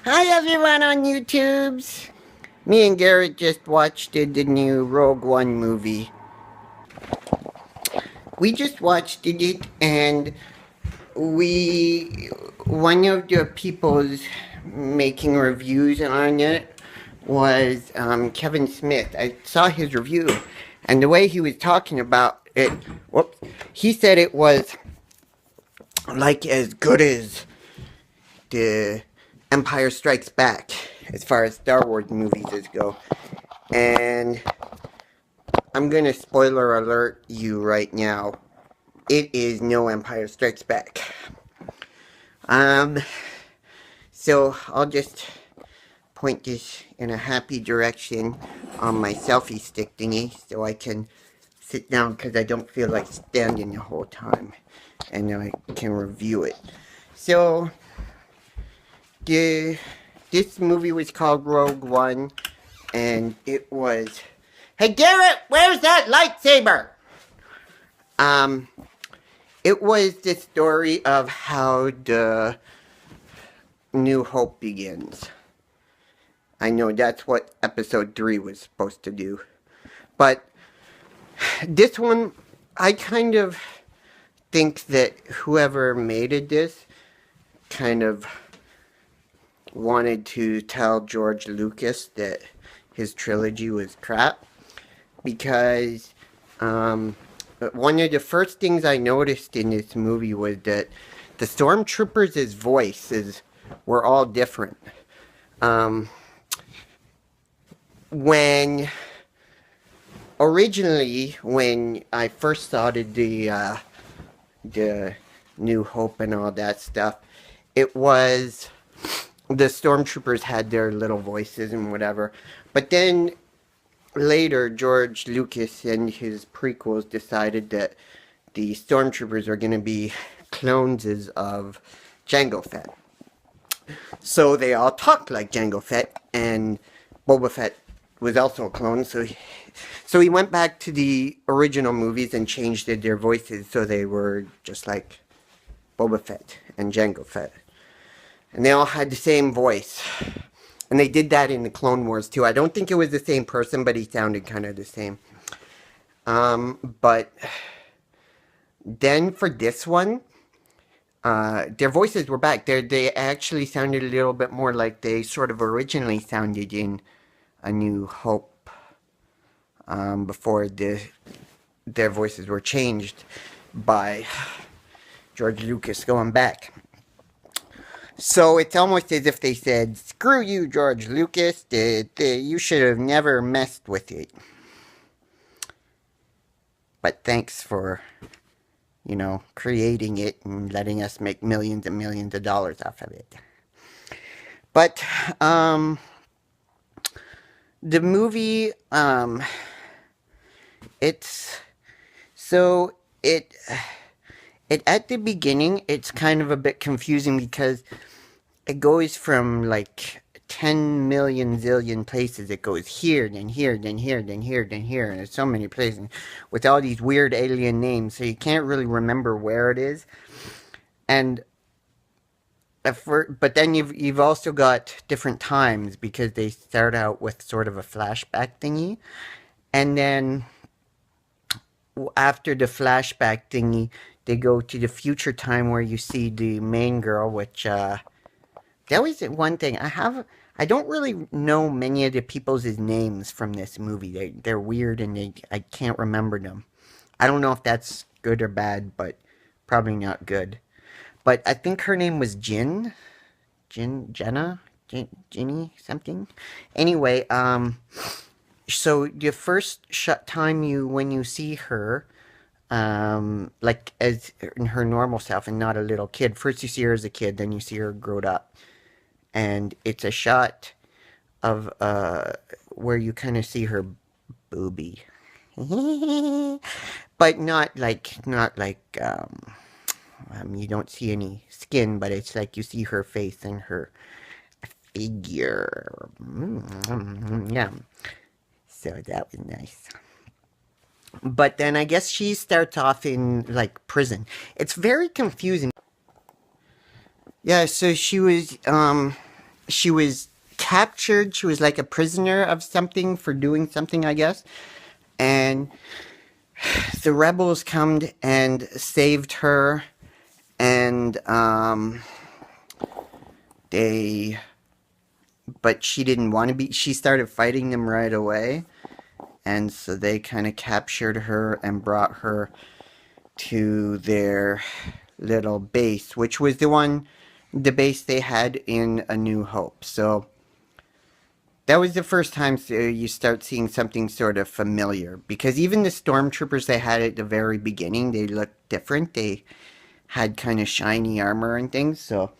Hi everyone on YouTubes. Me and Garrett just watched the new Rogue One movie. We just watched it and we one of the people's making reviews on it was Kevin Smith. I saw his review and the way he was talking about it, whoops, he said it was like as good as the Empire Strikes Back as far as Star Wars movies go. And I'm gonna spoiler alert you right now. It is no Empire Strikes Back. Um, so I'll just point this in a happy direction on my selfie stick thingy so I can sit down because I don't feel like standing the whole time and I can review it. So, this movie was called Rogue One and it was. Hey Garrett, where's that lightsaber? Um, it was the story of how the New Hope begins. I know that's what episode 3 was supposed to do. But this one, I kind of think that whoever made this kind of wanted to tell George Lucas that his trilogy was crap. Because one of the first things I noticed in this movie was that the stormtroopers' voices were all different. When originally, when I first started the New Hope and all that stuff, it was the stormtroopers had their little voices and whatever. But then later, George Lucas and his prequels decided that the stormtroopers are going to be clones of Jango Fett. So they all talked like Jango Fett, and Boba Fett was also a clone. So he went back to the original movies and changed their voices so they were just like Boba Fett and Jango Fett. And they all had the same voice. And they did that in the Clone Wars too. I don't think it was the same person, but he sounded kind of the same. But then for this one, their voices were back. They actually sounded a little bit more like they sort of originally sounded in A New Hope. Before their voices were changed by George Lucas going back. So it's almost as if they said, "Screw you, George Lucas. You should have never messed with it. But thanks for, creating it and letting us make millions and millions of dollars off of it." But the movie, it's so it at the beginning it's kind of a bit confusing because it goes from like 10 million zillion places. It goes here, then here, then here, then here, then here, and there's so many places with all these weird alien names, so you can't really remember where it is. And but then you've also got different times because they start out with sort of a flashback thingy, and then after the flashback thingy, they go to the future time where you see the main girl, which that was one thing I don't really know many of the people's names from this movie. They're weird and I can't remember them. I don't know if that's good or bad, but probably not good. But I think her name was Jenna, Ginny something. Anyway, so the first time when you see her, like as in her normal self and not a little kid. First you see her as a kid, then you see her grown up, and it's a shot of where you kind of see her boobie, but not like you don't see any skin, but it's like you see her face and her figure. Yeah, so that was nice. But then I guess she starts off in like prison. It's very confusing. Yeah, so she was she was captured. She was like a prisoner of something for doing something, I guess. And the rebels come and saved her, and they, but she didn't want to be. She started fighting them right away, and so they kind of captured her and brought her to their little base, which was the base they had in A New Hope. So that was the first time you start seeing something sort of familiar, because even the stormtroopers they had at the very beginning, they looked different. They had kind of shiny armor and things. So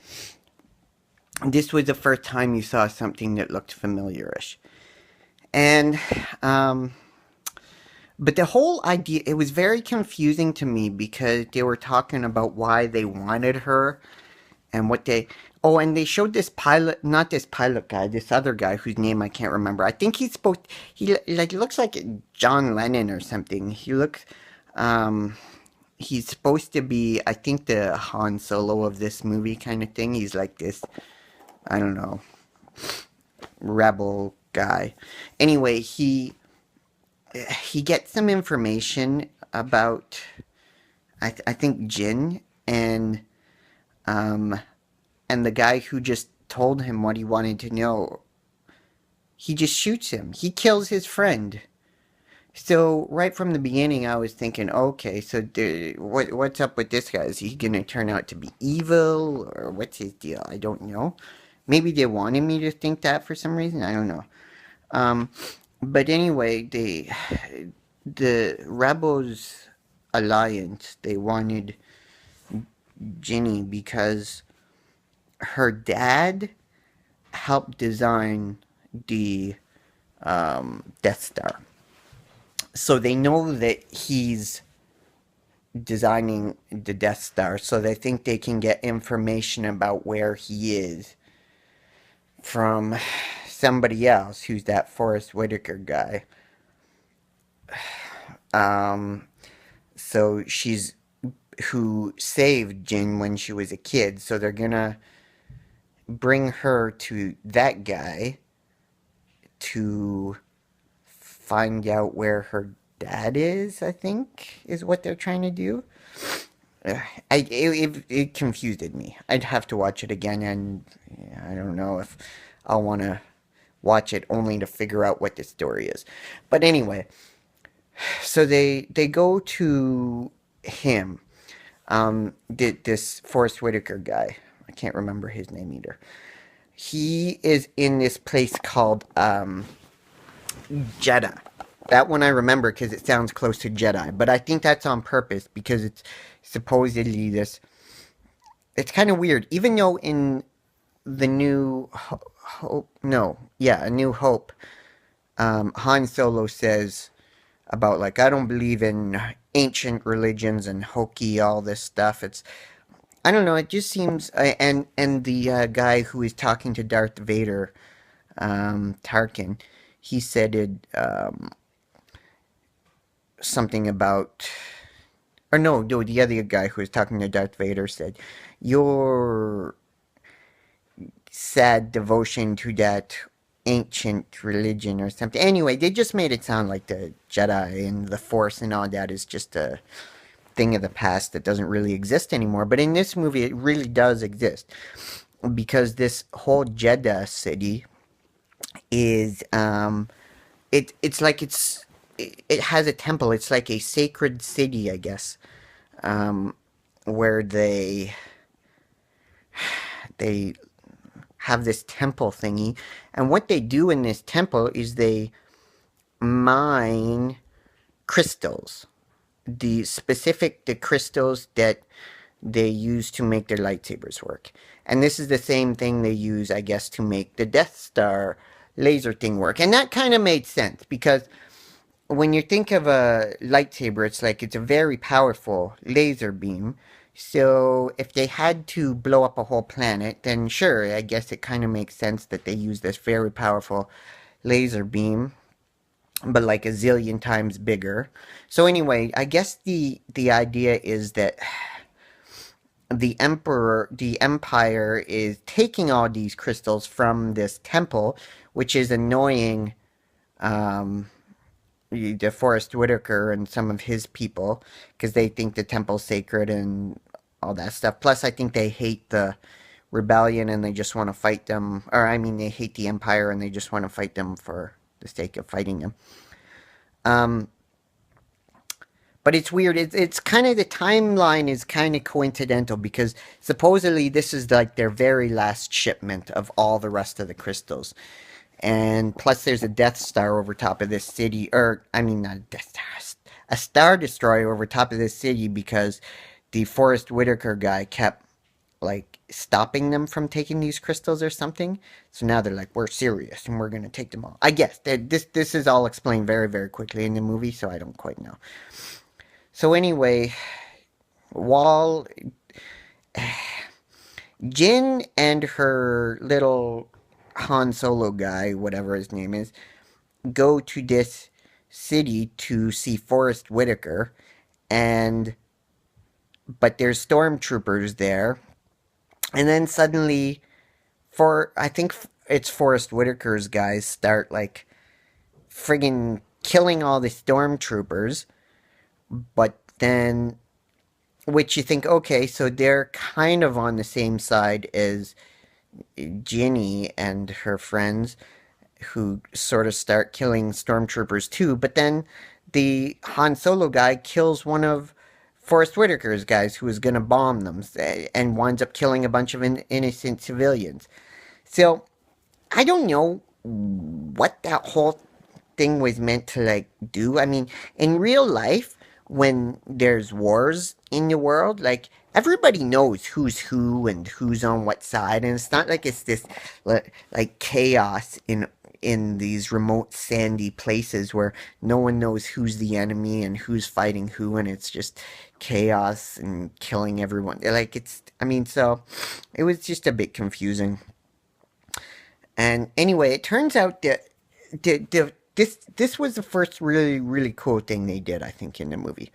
this was the first time you saw something that looked familiarish. And but the whole idea, it was very confusing to me because they were talking about why they wanted her and what they, oh, and they showed this pilot, not this pilot guy, this other guy whose name I can't remember. I think he's supposed, he like looks like John Lennon or something. He looks, um he's supposed to be, I think, the Han Solo of this movie kind of thing. He's like this, I don't know, rebel guy. Anyway, he gets some information about, I think, Jin, um and the guy who just told him what he wanted to know, he just shoots him. He kills his friend. So right from the beginning, I was thinking, okay, so what's up with this guy? Is he gonna turn out to be evil, or what's his deal? I don't know. Maybe they wanted me to think that for some reason. I don't know. Um, but anyway, the rebels alliance, they wanted Ginny because her dad helped design the Death Star. So they know that he's designing the Death Star, so they think they can get information about where he is from somebody else, who's that Forrest Whitaker guy. Um, so she's who saved Jin when she was a kid, so they're gonna bring her to that guy to find out where her dad is, I think, is what they're trying to do. It confused me. I'd have to watch it again, and I don't know if I'll want to watch it only to figure out what the story is. But anyway, so they go to him, this Forrest Whitaker guy. I can't remember his name either. He is in this place called Jeddah. That one I remember because it sounds close to Jedi, but I think that's on purpose because it's supposedly this. It's kind of weird, even though in the New Hope, no, yeah, A New Hope, Han Solo says about like, I don't believe in ancient religions and hokey all this stuff. It's, I don't know. It just seems, and the guy who is talking to Darth Vader, Tarkin, he said it, something about, or no, the other guy who was talking to Darth Vader said, your sad devotion to that ancient religion or something. Anyway, they just made it sound like the Jedi and the Force and all that is just a thing of the past that doesn't really exist anymore. But in this movie, it really does exist because this whole Jeddah city is it's like it has a temple. It's like a sacred city, I guess, where they have this temple thingy, and what they do in this temple is they mine crystals, the crystals that they use to make their lightsabers work. And this is the same thing they use, I guess, to make the Death Star laser thing work. And that kind of made sense because when you think of a lightsaber, it's like it's a very powerful laser beam. So if they had to blow up a whole planet, then sure, I guess it kind of makes sense that they use this very powerful laser beam, but like a zillion times bigger. So anyway, I guess the idea is that the Empire is taking all these crystals from this temple, which is annoying um, DeForest Whitaker and some of his people because they think the temple's sacred and all that stuff. Plus, I think they hate the rebellion and they just want to fight them. Or, I mean, they hate the Empire and they just want to fight them for the sake of fighting them. Um, but it's weird. It's kind of the timeline is kind of coincidental because supposedly this is like their very last shipment of all the rest of the crystals. And plus, there's a Death Star over top of this city, or I mean, not a Death Star, a Star Destroyer over top of this city because the Forrest Whitaker guy kept like stopping them from taking these crystals or something. So now they're like, we're serious and we're gonna take them all. I guess this is all explained very very quickly in the movie, so I don't quite know. So anyway, while Jin and her little Han Solo guy, whatever his name is, go to this city to see Forrest Whitaker, and but there's stormtroopers there, and then suddenly, for I think it's Forrest Whitaker's guys start like friggin' killing all the stormtroopers, but then which you think okay, so they're kind of on the same side as Ginny and her friends, who sort of start killing stormtroopers too. But then the Han Solo guy kills one of Forrest Whitaker's guys who is going to bomb them and winds up killing a bunch of innocent civilians. So I don't know what that whole thing was meant to like do. I mean, in real life, when there's wars in the world, like everybody knows who's who and who's on what side, and it's not like it's this like chaos in these remote sandy places where no one knows who's the enemy and who's fighting who, and it's just chaos and killing everyone. Like it's, I mean, so it was just a bit confusing. And anyway, it turns out that this was the first really really cool thing they did. I think in the movie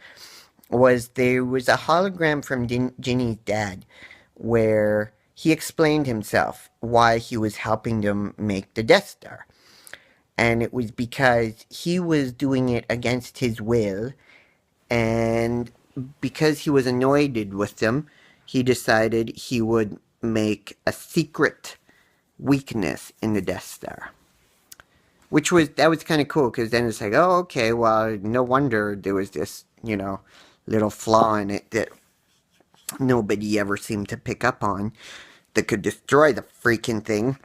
was there was a hologram from Ginny's dad, where he explained himself why he was helping them make the Death Star, and it was because he was doing it against his will, and because he was annoyed with them, he decided he would make a secret weakness in the Death Star. Which was that was kind of cool because then it's like, oh, okay, well, no wonder there was this, little flaw in it that nobody ever seemed to pick up on that could destroy the freaking thing.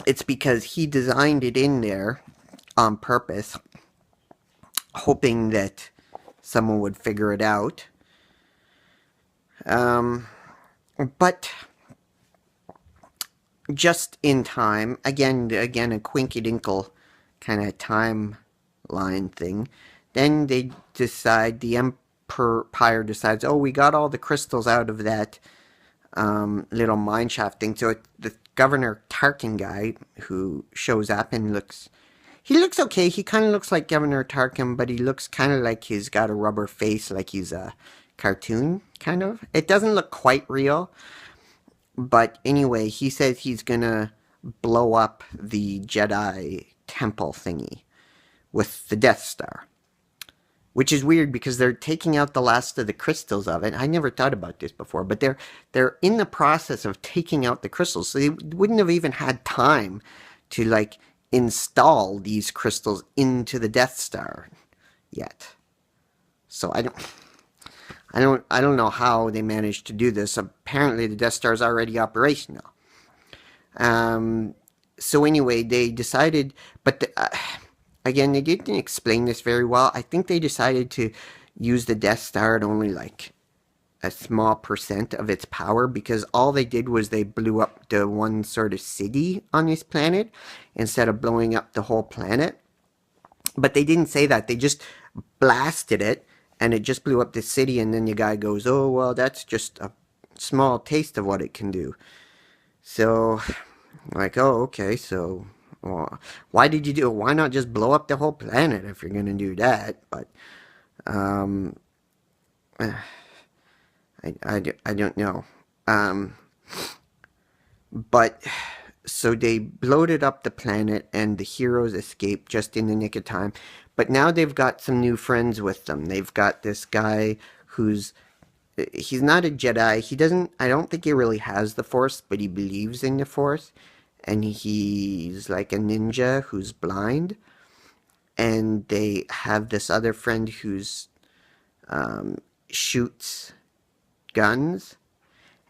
It's because he designed it in there on purpose, hoping that someone would figure it out. Um, but just in time, again, a quinky dinkle kind of timeline thing. Then they decide, the Empire decides, oh, we got all the crystals out of that little mine shaft thing. So the Governor Tarkin guy who shows up and he looks okay. He kind of looks like Governor Tarkin, but he looks kind of like he's got a rubber face, like he's a cartoon, kind of. It doesn't look quite real. But anyway, he says he's gonna blow up the Jedi temple thingy with the Death Star. Which is weird because they're taking out the last of the crystals of it. I never thought about this before, but they're in the process of taking out the crystals. So they wouldn't have even had time to like install these crystals into the Death Star yet. So I don't know how they managed to do this. Apparently, the Death Star is already operational. Um, so anyway, they decided, but again, they didn't explain this very well. I think they decided to use the Death Star at only like a small percent of its power because all they did was they blew up the one sort of city on this planet instead of blowing up the whole planet. But they didn't say that. They just blasted it and it just blew up the city. And then the guy goes, oh, well, that's just a small taste of what it can do. So, like, oh, okay, so well, why did you do it? Why not just blow up the whole planet if you're going to do that? But, I don't know. But so they bloated up the planet and the heroes escaped just in the nick of time. But now they've got some new friends with them. They've got this guy who's he's not a Jedi. He doesn't I don't think he really has the Force, but he believes in the Force. And he's like a ninja who's blind. And they have this other friend who's shoots guns,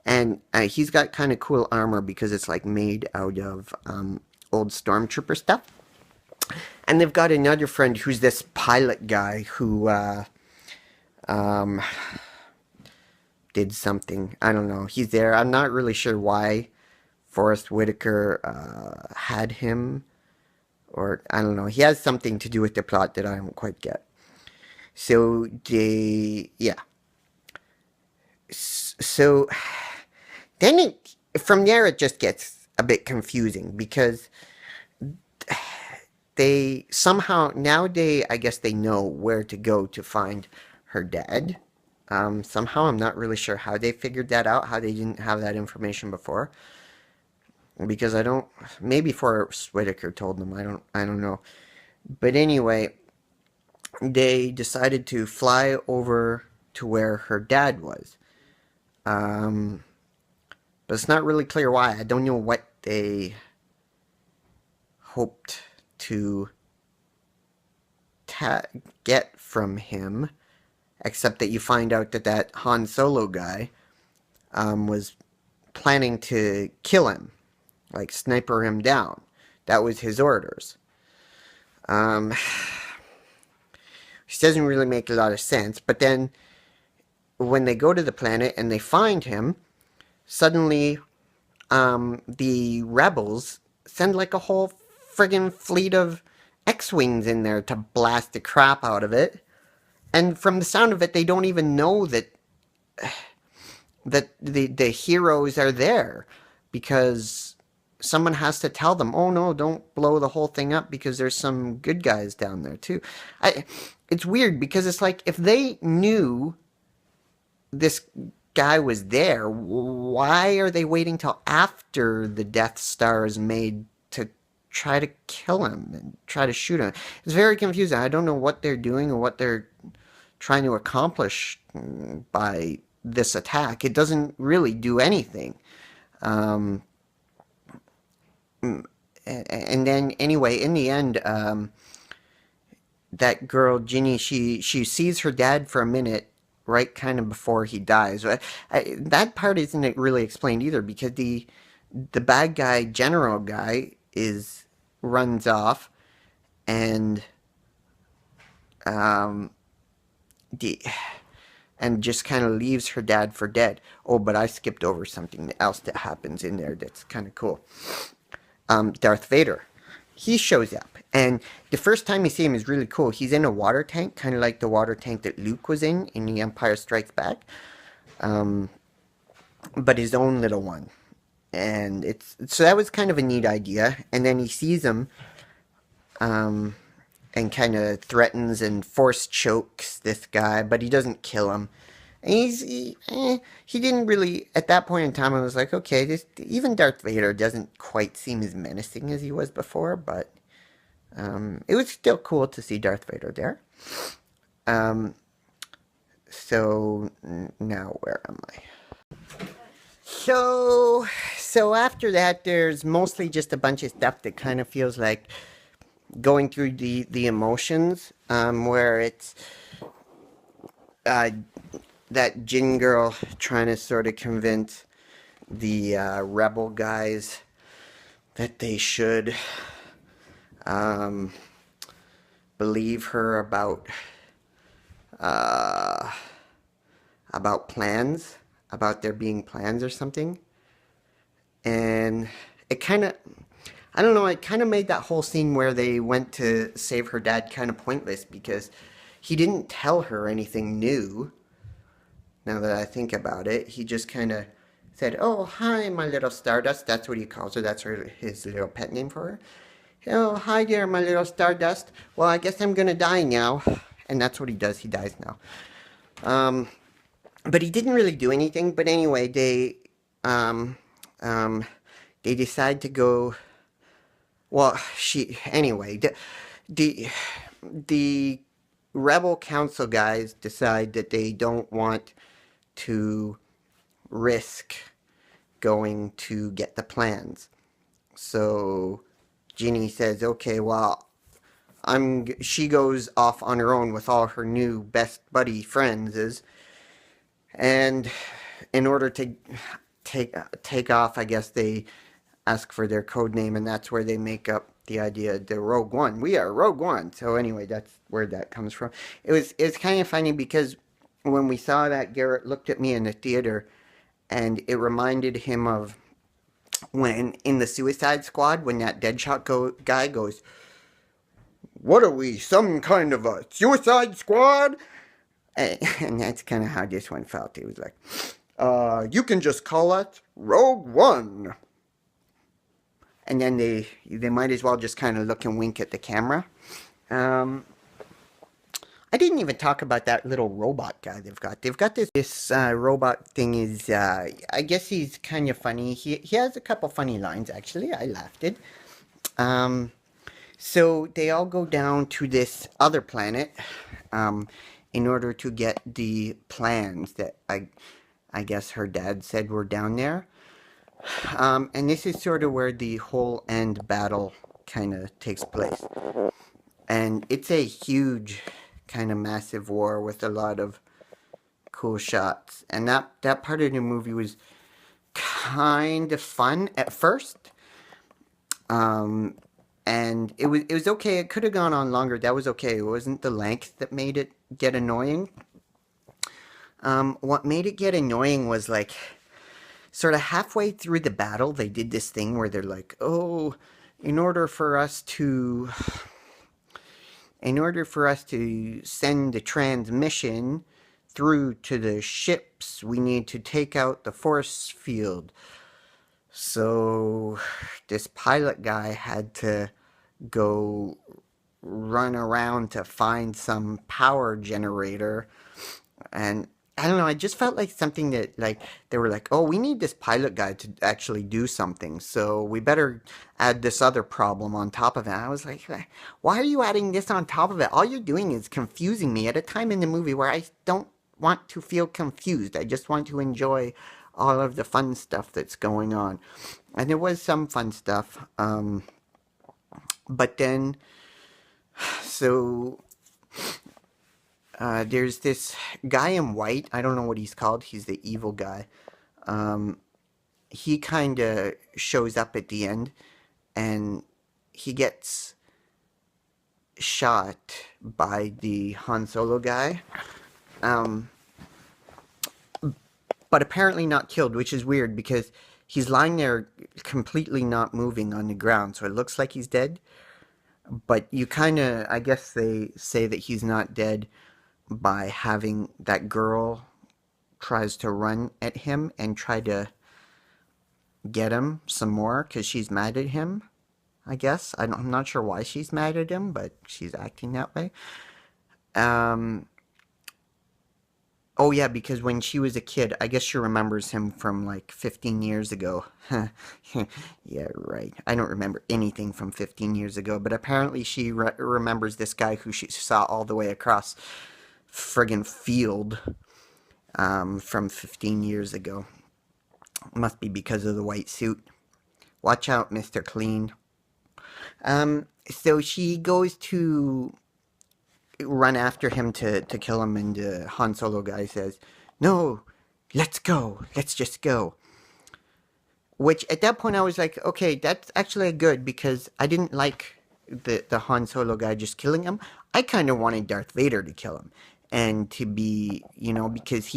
and he's got kind of cool armor because it's like made out of old stormtrooper stuff. And they've got another friend who's this pilot guy who um, did something. I don't know. He's there. I'm not really sure why Forrest Whitaker had him, or I don't know. He has something to do with the plot that I don't quite get. So yeah. So then from there it just gets a bit confusing because they somehow I guess they know where to go to find her dad. Somehow I'm not really sure how they figured that out, how they didn't have that information before. Because maybe Forrest Whitaker told them, I don't know. But anyway, they decided to fly over to where her dad was. But it's not really clear why. I don't know what they hoped to get from him, except that you find out that Han Solo guy was planning to kill him, like sniper him down. That was his orders. Which doesn't really make a lot of sense. But then when they go to the planet and they find him, suddenly the rebels send like a whole friggin' fleet of X-Wings in there to blast the crap out of it. And from the sound of it, they don't even know that the heroes are there, because someone has to tell them, oh no, don't blow the whole thing up because there's some good guys down there too. It's weird because it's like if they knew this guy was there, why are they waiting till after the Death Star is made to try to kill him and try to shoot him? It's very confusing. I don't know what they're doing or what they're trying to accomplish by this attack. It doesn't really do anything. And then anyway, in the end, that girl Ginny, she sees her dad for a minute, right, kind of before he dies. That part isn't really explained either, because the bad guy, general guy, runs off, and and just kind of leaves her dad for dead. Oh, but I skipped over something else that happens in there that's kind of cool. Darth Vader, he shows up, and the first time you see him is really cool. He's in a water tank, kind of like the water tank that Luke was in The Empire Strikes Back, but his own little one. And so that was kind of a neat idea. And then he sees him, and kind of threatens and force chokes this guy, but he doesn't kill him. And he didn't really, at that point in time, I was like, okay, even Darth Vader doesn't quite seem as menacing as he was before, but it was still cool to see Darth Vader there. So now where am I? So after that, there's mostly just a bunch of stuff that kind of feels like going through the emotions, where it's that Jin girl trying to sort of convince the rebel guys that they should believe her about plans, about there being plans or something. And it kind of, I don't know, it kind of made that whole scene where they went to save her dad kind of pointless, because he didn't tell her anything new. Now that I think about it, he just kind of said, oh, hi, my little Stardust. That's what he calls her. That's his little pet name for her. Oh, hi there, my little Stardust. Well, I guess I'm going to die now. And that's what he does. He dies now. but he didn't really do anything. But anyway, um, um, they decide to go. Well, anyway, the the rebel council guys decide that they don't want to risk going to get the plans. So Ginny says, "Okay, well, She goes off on her own with all her new best buddy friends, and in order to take take off, I guess they ask for their code name, and that's where they make up the idea, the Rogue One. We are Rogue One. So anyway, that's where that comes from. It's kind of funny because when we saw that, Garrett looked at me in the theater, and it reminded him of when in the Suicide Squad when that guy goes, "What are we? Some kind of a Suicide Squad?" And that's kind of how this one felt. It was like, "You can just call it Rogue One." And then they might as well just kind of look and wink at the camera. Um, I didn't even talk about that little robot guy they've got. They've got this robot thing is I guess he's kind of funny. He has a couple funny lines actually. I laughed it. Um, so they all go down to this other planet um, in order to get the plans that I guess her dad said were down there. And this is sort of where the whole end battle kind of takes place. And it's a huge, kind of massive war with a lot of cool shots. And that part of the movie was kind of fun at first. Um, and it was okay. It could have gone on longer. That was okay. It wasn't the length that made it get annoying. What made it get annoying was like sort of halfway through the battle, they did this thing where they're like, "Oh, in order for us to in order for us to send the transmission through to the ships, we need to take out the force field." So this pilot guy had to go run around to find some power generator. And I don't know, I just felt like something that, like, they were like, "Oh, we need this pilot guy to actually do something, so we better add this other problem on top of it." I was like, why are you adding this on top of it? All you're doing is confusing me at a time in the movie where I don't want to feel confused. I just want to enjoy all of the fun stuff that's going on. And there was some fun stuff. But then, so there's this guy in white. I don't know what he's called. He's the evil guy. Um, he kind of shows up at the end, and he gets shot by the Han Solo guy. Um, but apparently not killed, which is weird because he's lying there completely not moving on the ground, so it looks like he's dead. But you kind of, I guess they say that he's not dead by having that girl tries to run at him and try to get him some more because she's mad at him. I guess I'm not sure why she's mad at him, but she's acting that way. Um, oh yeah, because when she was a kid, I guess she remembers him from like 15 years ago. Yeah, right. I don't remember anything from 15 years ago, but apparently she remembers this guy who she saw all the way across friggin' field from 15 years ago. Must be because of the white suit. Watch out, Mr. Clean. So she goes to run after him to kill him, and the Han Solo guy says, "No, let's go. Let's just go." Which at that point I was like, okay, that's actually good because I didn't like the Han Solo guy just killing him. I kind of wanted Darth Vader to kill him, and to be, because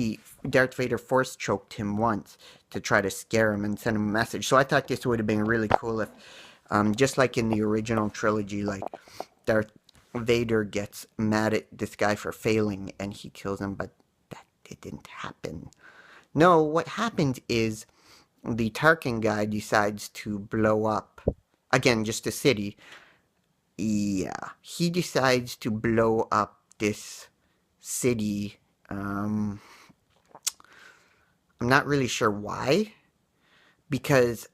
Darth Vader force choked him once to try to scare him and send him a message. So I thought this would have been really cool if, just like in the original trilogy, like Darth Vader gets mad at this guy for failing and he kills him, but that it didn't happen. No, what happened is the Tarkin guy decides to blow up, again, just a city. Yeah, he decides to blow up this city. I'm not really sure why, because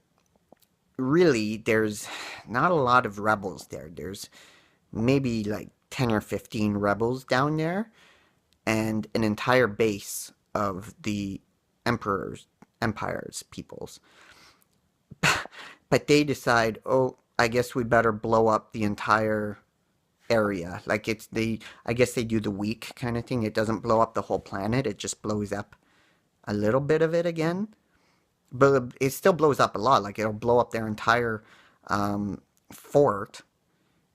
really there's not a lot of rebels there. There's maybe like 10 or 15 rebels down there, and an entire base of the empire's peoples. But they decide, oh, I guess we better blow up the entire area. Like I guess they do the weak kind of thing. It doesn't blow up the whole planet. It just blows up a little bit of it again. But it still blows up a lot. Like it'll blow up their entire fort.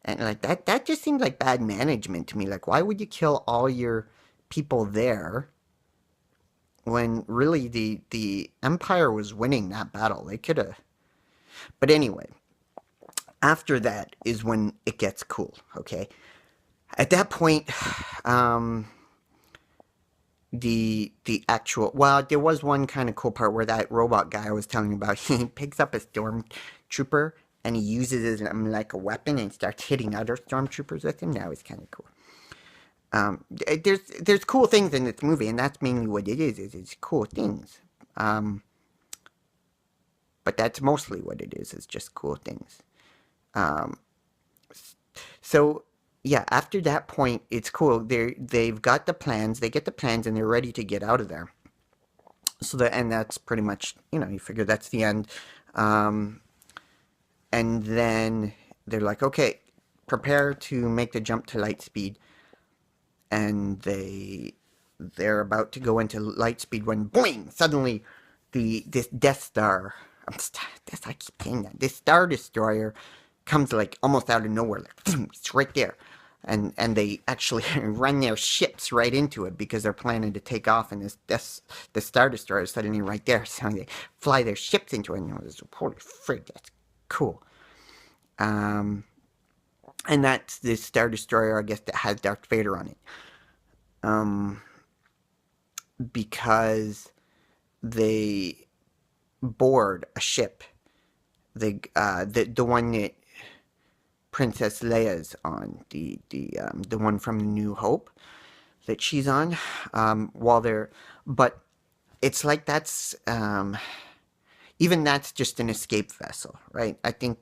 And like that just seems like bad management to me. Like, why would you kill all your people there when really the Empire was winning that battle? They could have. But anyway, after that is when it gets cool. Okay, at that point, um, the actual there was one kind of cool part where that robot guy I was telling you about, he picks up a stormtrooper and he uses it like a weapon and starts hitting other stormtroopers with him. That was kind of cool. There's cool things in this movie, and that's mainly what it is it's cool things. But that's mostly what it is. It's just cool things. Um, so yeah, after that point, it's cool. They've got the plans. They get the plans, and they're ready to get out of there. And that's pretty much, you figure that's the end. Um, and then they're like, okay, prepare to make the jump to light speed. And they're about to go into light speed when boing, suddenly this Death Star, I keep saying that, this Star Destroyer comes like almost out of nowhere, like it's right there. And they actually run their ships right into it because they're planning to take off, and the Star Destroyer is suddenly right there. So they fly their ships into it, and it was, holy frig, that's cool. Um, and that's the Star Destroyer, I guess, that has Darth Vader on it. Um, because they board a ship, the one that Princess Leia's on, the one from New Hope that she's on, while they're, but it's like even that's just an escape vessel, right? I think,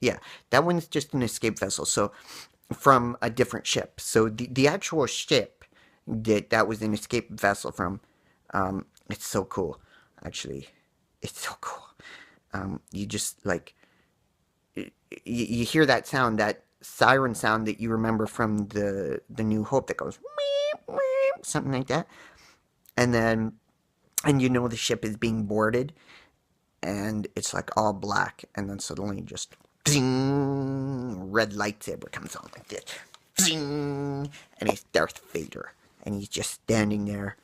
yeah, that one's just an escape vessel. So from a different ship. So the actual ship that was an escape vessel from, it's so cool, actually. It's so cool. You just like, you hear that sound, that siren sound that you remember from the New Hope that goes meep, meep, something like that, and the ship is being boarded, and it's like all black, and then suddenly just ding, red lightsaber comes on like this, ding, and it's Darth Vader, and he's just standing there,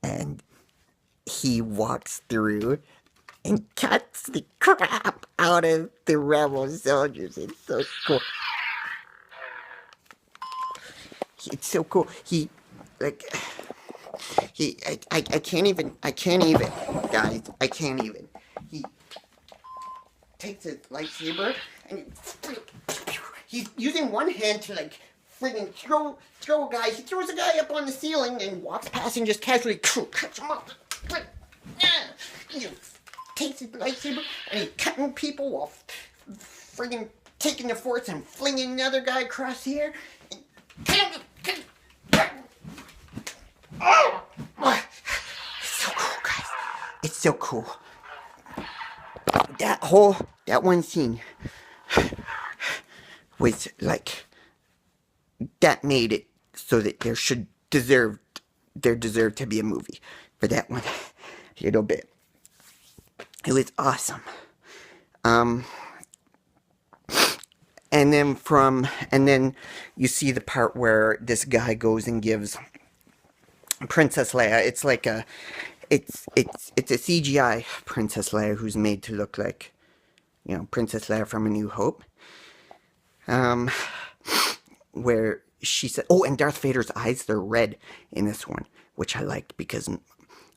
and he walks through and cuts the crap out of the rebel soldiers. It's so cool. It's so cool. Like, I can't even, guys, I can't even. He takes his lightsaber and he's using one hand to like friggin' throw a guy. He throws a guy up on the ceiling and walks past and just casually cuts him up. He takes his lightsaber and he's cutting people while friggin' taking the force and flinging another guy across the air. Oh, it's so cool, guys. It's so cool. That one scene was like, that made it so that there deserved to be a movie for that one. A little bit. It was awesome. And then you see the part where this guy goes and gives Princess Leia. It's like it's a CGI Princess Leia who's made to look like, Princess Leia from A New Hope. Where she said, oh, and Darth Vader's eyes, they're red in this one, which I liked because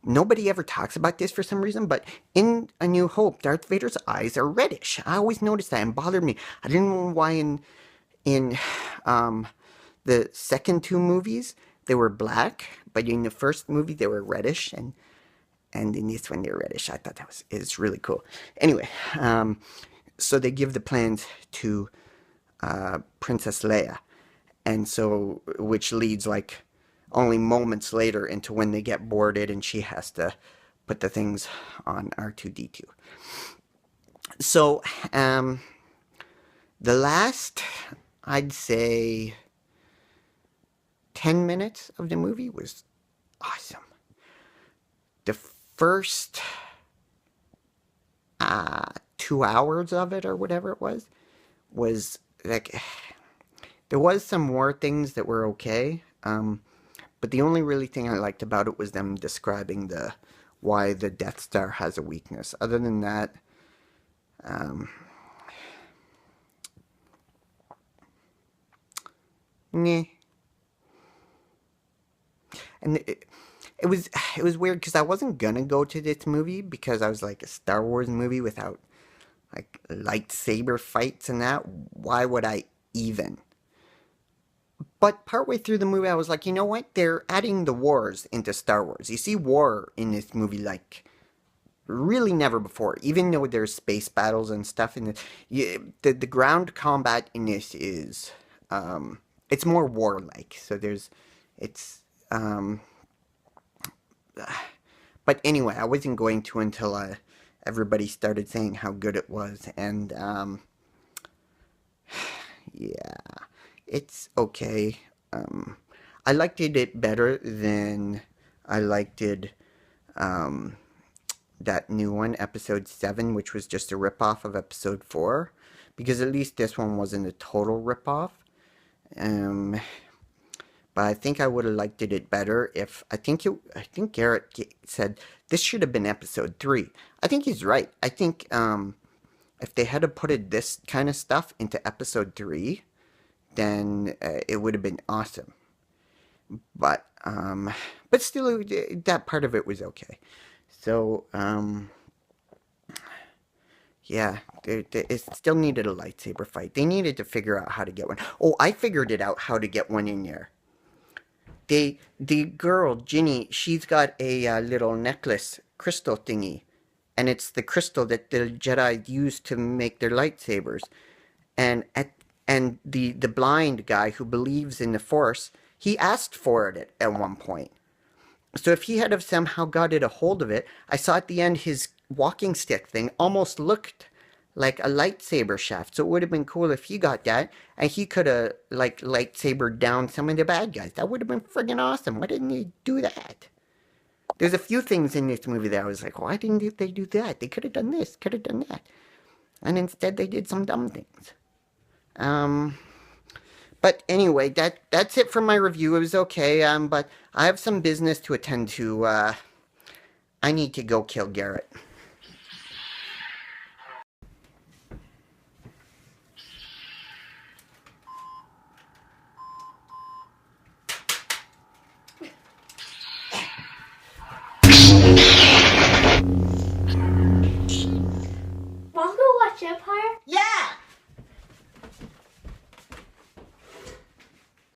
nobody ever talks about this for some reason, but in A New Hope, Darth Vader's eyes are reddish. I always noticed that and bothered me. I didn't know why in the second two movies they were black, but in the first movie they were reddish, and in this one they're reddish. I thought that is really cool. Anyway, so they give the plans to Princess Leia, and so which leads like only moments later into when they get boarded and she has to put the things on R2D2. So the last, I'd say, 10 minutes of the movie was awesome. The first 2 hours of it, or whatever it was like, there was some more things that were okay, but the only really thing I liked about it was them describing why the Death Star has a weakness. Other than that, meh. And it was weird because I wasn't gonna go to this movie because I was like, a Star Wars movie without like lightsaber fights and that. Why would I even? But partway through the movie, I was like, you know what? They're adding the wars into Star Wars. You see war in this movie like really never before. Even though there's space battles and stuff in the ground combat in this is it's more warlike. So it's but anyway, I wasn't going to until everybody started saying how good it was, and yeah, it's okay. I liked it better than I liked it that new one, episode 7, which was just a ripoff of episode 4, because at least this one wasn't a total ripoff. But I think I would have liked it better if I think Garrett said this should have been episode 3. I think he's right. I think if they had put this kind of stuff into episode 3, then it would have been awesome. But still, that part of it was okay. So yeah, it still needed a lightsaber fight. They needed to figure out how to get one. Oh, I figured it out how to get one in there. The girl, Ginny, she's got a little necklace, crystal thingy. And it's the crystal that the Jedi use to make their lightsabers. And the blind guy who believes in the Force, he asked for it at one point. So if he had have somehow got a hold of it, I saw at the end his walking stick thing almost looked like a lightsaber shaft. So it would have been cool if he got that, and he could have like lightsabered down some of the bad guys. That would have been friggin' awesome. Why didn't he do that? There's a few things in this movie that I was like, why didn't they do that? They could have done this, could have done that. And instead they did some dumb things. But anyway, that's it for my review. It was okay, but I have some business to attend to. I need to go kill Garrett.